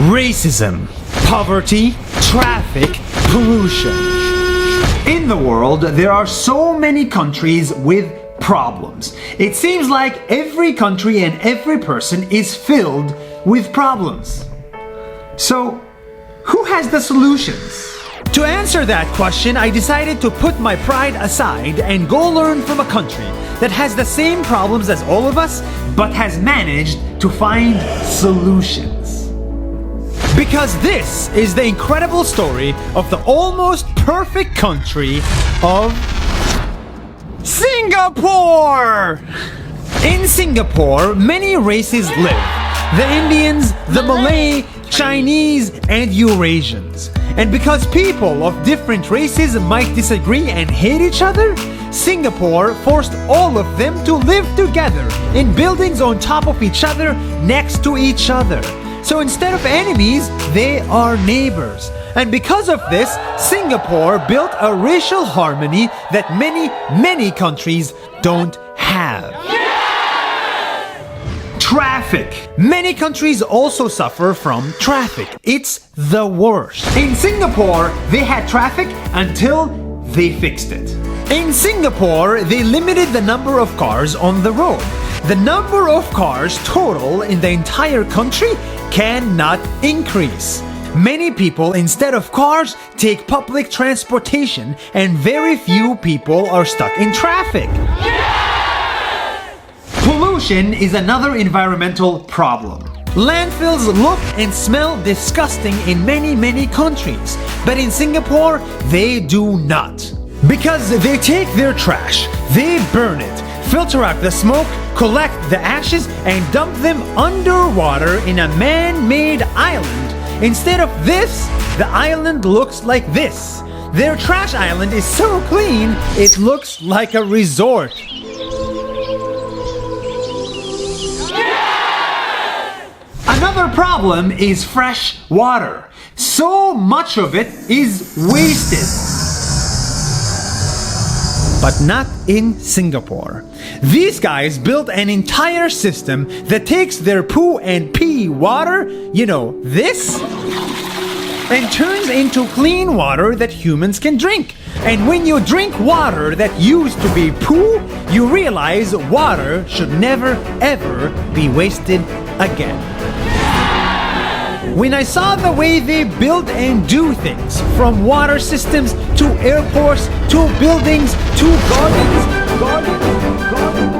Racism, poverty, traffic, pollution. In the world, there are so many countries with problems. It seems like every country and every person is filled with problems. So, who has the solutions? To answer that question, I decided to put my pride aside and go learn from a country that has the same problems as all of us, but has managed to find solutions. Because this is the incredible story of the almost perfect country of Singapore! In Singapore, many races live. The Indians, the Malay, Chinese, and Eurasians. And because people of different races might disagree and hate each other, Singapore forced all of them to live together in buildings on top of each other, next to each other. So instead of enemies, they are neighbors. And because of this, Singapore built a racial harmony that many countries don't have. Traffic. Many countries also suffer from traffic. It's the worst. In Singapore, they had traffic until they fixed it. In Singapore, they limited the number of cars on the road. The number of cars total in the entire country cannot increase. Many people, instead of cars, take public transportation, and very few people are stuck in traffic. Pollution is another environmental problem. Landfills look and smell disgusting in many countries, but in Singapore, they do not. Because they take their trash, they burn it, filter out the smoke, collect the ashes, and dump them underwater in a man-made island. Instead of this, the island looks like this. Their trash island is so clean, it looks like a resort. Another problem is fresh water. So much of it is wasted. But not in Singapore. These guys built an entire system that takes their poo and pee water, you know, this, and turns into clean water that humans can drink. And when you drink water that used to be poo, you realize water should never ever be wasted again. When I saw the way they build and do things, from water systems to airports to buildings to gardens,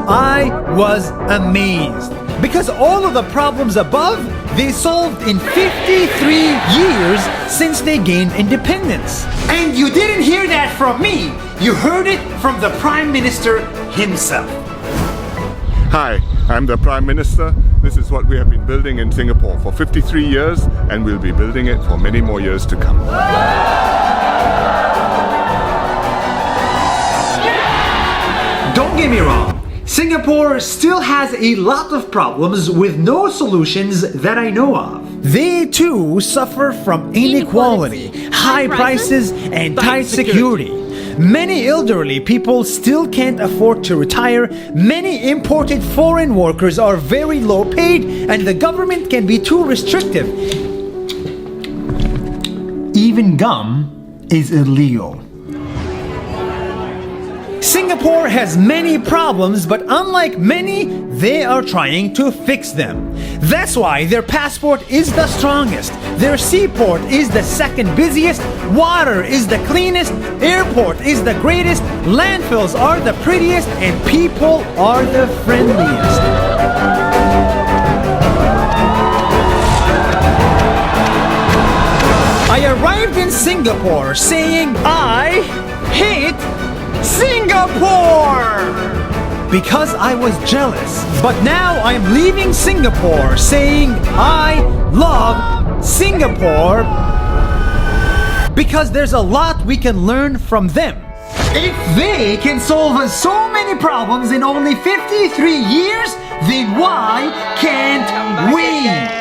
I was amazed. Because all of the problems above, they solved in 53 years since they gained independence. And you didn't hear that from me, you heard it from the Prime Minister himself. Hi, I'm the Prime Minister. This is what we have been building in Singapore for 53 years, and we'll be building it for many more years to come. Don't get me wrong, Singapore still has a lot of problems with no solutions that I know of. They too suffer from inequality, high prices, and tight security. Many elderly people still can't afford to retire, many imported foreign workers are very low paid, and the government can be too restrictive. Even gum is illegal. Singapore has many problems, but unlike many, they are trying to fix them. That's why their passport is the strongest, their seaport is the second busiest, water is the cleanest, airport is the greatest, landfills are the prettiest, and people are the friendliest. I arrived in Singapore saying, I hate Singapore! Because I was jealous. But now I'm leaving Singapore saying I love Singapore because there's a lot we can learn from them. If they can solve so many problems in only 53 years, then why can't we?